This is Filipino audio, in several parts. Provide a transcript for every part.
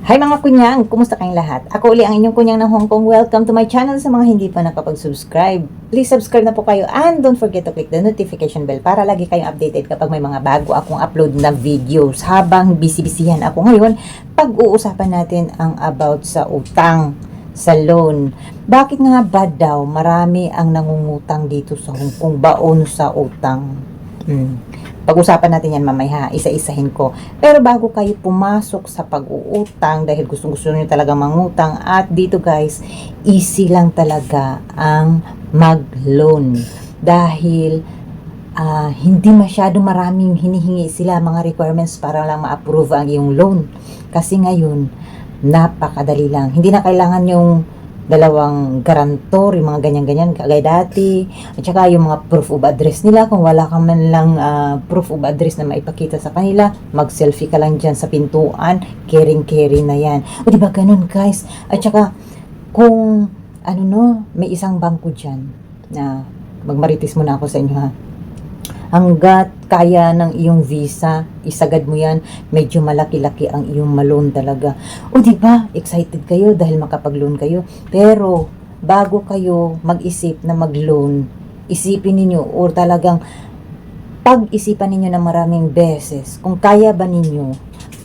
Hi mga kunyang! Kumusta kayong lahat? Ako uli ang inyong kunyang ng Hong Kong. Welcome to my channel sa mga hindi pa nakapag-subscribe. Please subscribe na po kayo and don't forget to click the notification bell para lagi kayong updated kapag may mga bago akong upload na videos. Habang busy-busyhan ako ngayon, pag-uusapan natin ang about sa utang, sa loan. Bakit nga ba daw marami ang nangungutang dito sa Hong Kong? Baon sa utang. Pag-usapan natin yan mamaya, isa-isahin ko. Pero bago kayo pumasok sa pag-uutang, dahil gusto nyo talaga mangutang, at dito guys, easy lang talaga ang mag-loan. Dahil hindi masyado maraming hinihingi sila mga requirements para lang ma-approve ang iyong loan. Kasi ngayon, napakadali lang. Hindi na kailangan yung dalawang garantor, yung mga ganyan-ganyan kagaya dati, at saka yung mga proof of address nila. Kung wala ka man lang proof of address na maipakita sa kanila, mag-selfie ka lang dyan sa pintuan, caring na yan. O diba ganun guys? At saka kung may isang bangko dyan na magmaritis muna ako sa inyo ha, hanggat kaya ng iyong visa, isagad mo yan, medyo malaki-laki ang iyong malon talaga. O di ba excited kayo dahil makapag-loan kayo. Pero bago kayo mag-isip na mag-loan, isipin ninyo or talagang pag-isipan ninyo na maraming beses kung kaya ba ninyo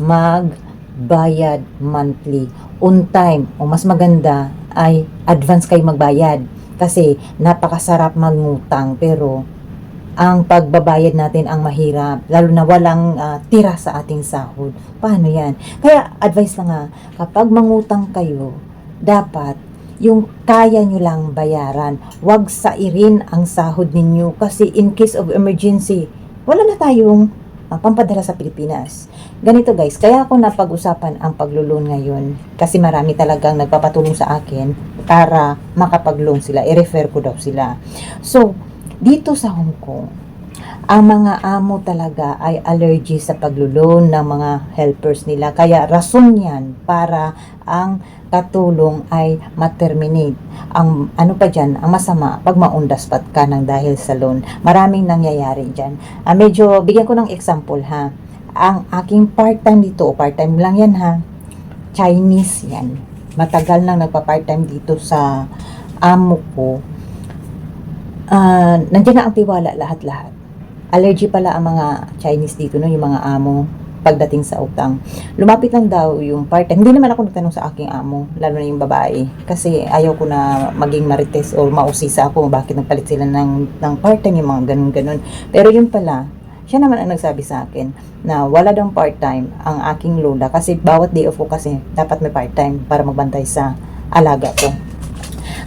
magbayad monthly, on time, o mas maganda ay advance kayo magbayad. Kasi napakasarap mangutang pero ang pagbabayad natin ang mahirap, lalo na walang tira sa ating sahod. Paano yan? Kaya advice lang kapag mangutang kayo, dapat yung kaya nyo lang bayaran. Huwag sairin ang sahod ninyo kasi in case of emergency, wala na tayong pampadala sa Pilipinas. Ganito guys, kaya ako napag-usapan ang paglo-loan ngayon kasi marami talagang nagpapatulong sa akin para makapag-loan sila. I-refer ko daw sila. So, dito sa Hong Kong, ang mga amo talaga ay allergy sa paglo-loan ng mga helpers nila. Kaya rason yan para ang katulong ay ma-terminate. Ang ang masama, pag maundaspat ka ng dahil sa loan. Maraming nangyayari dyan. Medyo, bigyan ko ng example ha. Ang aking part-time dito, part-time lang yan ha, Chinese yan. Matagal nang nagpa-part-time dito sa amo ko. Nandiyan na ang tiwala lahat-lahat. Allergy pala ang mga Chinese dito, no, yung mga amo pagdating sa utang. Lumapit lang daw yung part-time. Hindi naman ako nagtanong sa aking amo, lalo na yung babae. Kasi ayaw ko na maging marites or mausisa ako bakit nagpalit sila ng part-time, yung mga ganun-ganun. Pero yun pala, siya naman ang nagsabi sa akin na wala daw part-time ang aking lola kasi bawat day off ko kasi dapat may part-time para magbantay sa alaga ko.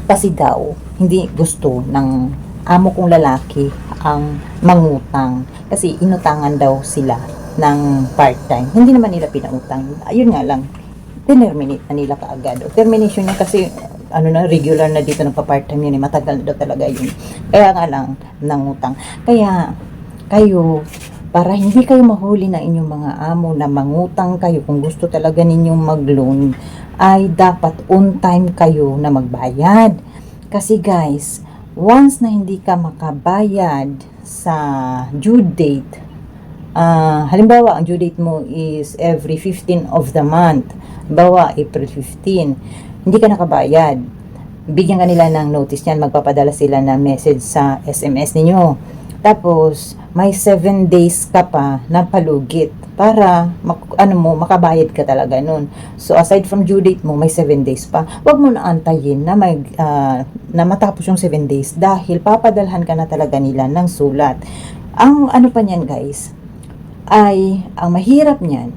Kasi daw, hindi gusto ng amo kong lalaki ang mangutang kasi inutangan daw sila ng part-time. Hindi naman nila pinautang. Ayun nga lang, terminate na nila kaagad. Termination niya kasi regular na dito nagpa-part-time yun. Matagal na daw talaga yun. Kaya nga lang, nangutang. Kaya kayo, para hindi kayo mahuli na inyong mga amo na mangutang kayo, kung gusto talaga ninyong mag-loan, ay dapat on time kayo na magbayad. Kasi guys, once na hindi ka makabayad sa due date, halimbawa, ang due date mo is every 15 of the month, halimbawa, April 15, hindi ka nakabayad, bigyan ka nila ng notice niyan, magpapadala sila ng message sa SMS ninyo. Tapos, may 7 days ka pa na palugit para makabayad ka talaga nun. So, aside from due date mo, may 7 days pa. Huwag mo na antayin na na matapos yung 7 days dahil papadalhan ka na talaga nila ng sulat. Ang pa niyan guys, ay ang mahirap niyan,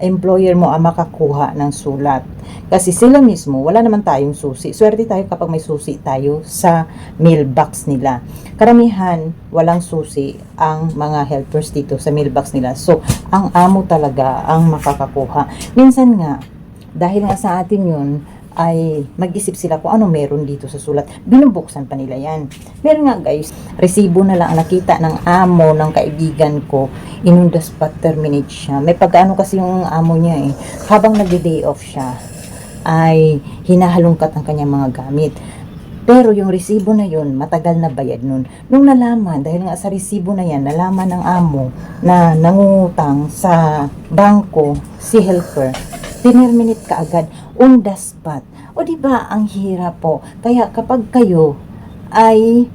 employer mo ang makakuha ng sulat. Kasi sila mismo, wala naman tayong susi. Swerte tayo kapag may susi tayo sa mailbox nila. Karamihan, walang susi ang mga helpers dito sa mailbox nila. So, ang amo talaga ang makakakuha. Minsan nga, dahil nga sa atin yun, ay mag-isip sila kung ano meron dito sa sulat. Binubuksan pa nila yan. Meron nga guys, resibo na lang ang nakita ng amo ng kaibigan ko, inundas pa terminate siya. May pagkaano kasi yung amo niya habang nagde-day off siya, ay hinahalungkat ang kanyang mga gamit. Pero yung resibo na yun, matagal na bayad nun. Nung nalaman, dahil nga sa resibo na yan, nalaman ng amo na nangungutang sa bangko si helper, Terminate ka agad, on the spot. O di ba ang hirap po. Kaya kapag kayo ay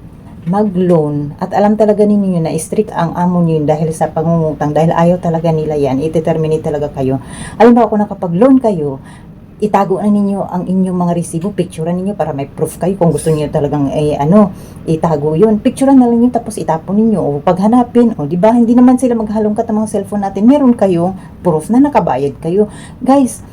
mag-loan at alam talaga ninyo na strict ang amo niyo dahil sa pangungutang, dahil ayaw talaga nila yan, i-terminate talaga kayo. Alam ba kung nakapag-loan kayo, itago na ninyo ang inyong mga resibo, picturean ninyo para may proof kayo kung gusto niyo talagang itago yun. Picturean na lang yun tapos itapon ninyo o paghanapin, o di ba hindi naman sila maghalongkat ng mga cellphone natin, meron kayong proof na nakabayad kayo. Guys,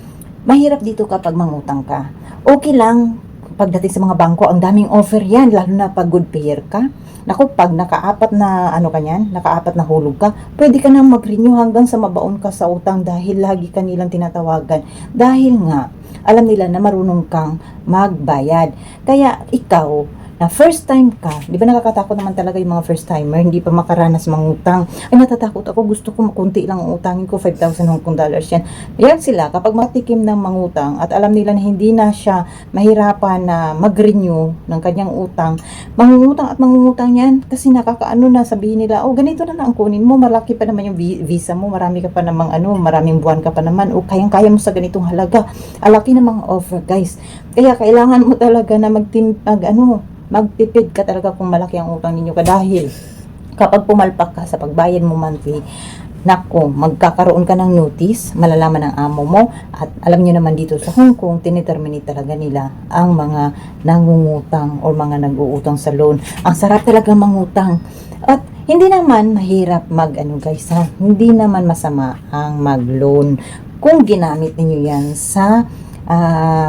mahirap dito kapag mangutang ka. Okay lang pagdating sa mga bangko, ang daming offer yan, lalo na pag good payer ka. Naku, pag nakaapat na nakaapat na hulog ka, pwede ka na mag-renew hanggang sa mabaon ka sa utang dahil lagi ka nilang tinatawagan. Dahil nga, alam nila na marunong kang magbayad. Kaya ikaw, na first time ka, di ba nakakatakot naman talaga yung mga first timer, hindi pa makaranas mangutang. Ay, natatakot ako, gusto ko makunti lang ang utangin ko, 5,000 Hong Kong dollars yan. Ayan sila, kapag matikim ng mangutang at alam nila na hindi na siya mahirapan na mag-renew ng kanyang utang, mangungutang yan kasi nakakaano na, sabihin nila, oh ganito na lang ang kunin mo, malaki pa naman yung visa mo, marami ka pa namang maraming buwan ka pa naman, o kayang-kaya mo sa ganitong halaga. Alaki na mga offer, guys. Kaya kailangan mo talaga na magtipid ka talaga kung malaki ang utang ninyo ka, dahil kapag pumalpak ka sa pagbayad mo monthly, nako, magkakaroon ka ng notice, malalaman ng amo mo, at alam nyo naman dito sa Hong Kong, tiniterminate talaga nila ang mga nangungutang o mga nag-uutang sa loan. Ang sarap talaga mangutang. At hindi naman mahirap guys ha, hindi naman masama ang mag-loan kung ginamit niyo yan sa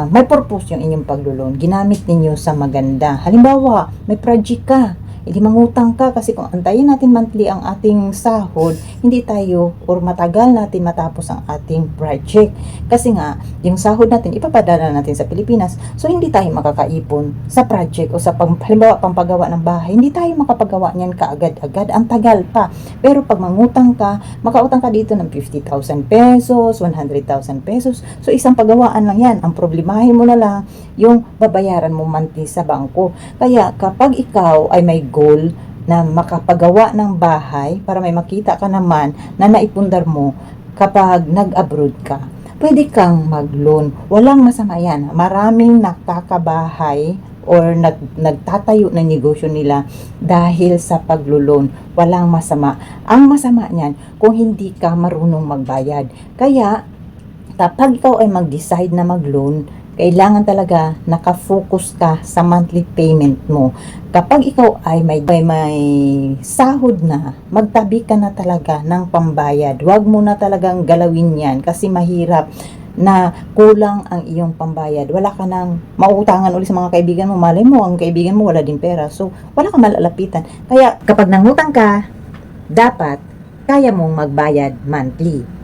may purpose yung inyong paglo-loan, ginamit ninyo sa maganda. Halimbawa, may project ka, hindi mangutang ka kasi kung antayin natin monthly ang ating sahod, hindi tayo or matagal natin matapos ang ating project. Kasi nga, yung sahod natin ipapadala natin sa Pilipinas. So hindi tayo makakaipon sa project o sa halimbawa pampagawa ng bahay. Hindi tayo makapagawa niyan kaagad-agad. Ang tagal pa. Pero pag mangutang ka, makautang ka dito ng 50,000 pesos, 100,000 pesos. So isang pagawaan lang yan. Ang problemahin mo na lang yung babayaran mo monthly sa bangko. Kaya kapag ikaw ay may goal na makapagawa ng bahay para may makita ka naman na naipundar mo kapag nag-abroad ka, pwede kang mag-loan. Walang masama yan. Maraming nakakabahay or nagtatayo ng negosyo nila dahil sa paglo-loan. Walang masama. Ang masama niyan kung hindi ka marunong magbayad. Kaya kapag ikaw ay mag-decide na mag-loan, kailangan talaga nakafocus ka sa monthly payment mo. Kapag ikaw ay may sahod na, magtabi ka na talaga ng pambayad. Huwag mo na talagang galawin yan kasi mahirap na kulang ang iyong pambayad. Wala ka nang mauutangan ulit sa mga kaibigan mo. Malay mo, ang kaibigan mo wala din pera. So, wala kang malalapitan. Kaya kapag nangutang ka, dapat kaya mong magbayad monthly.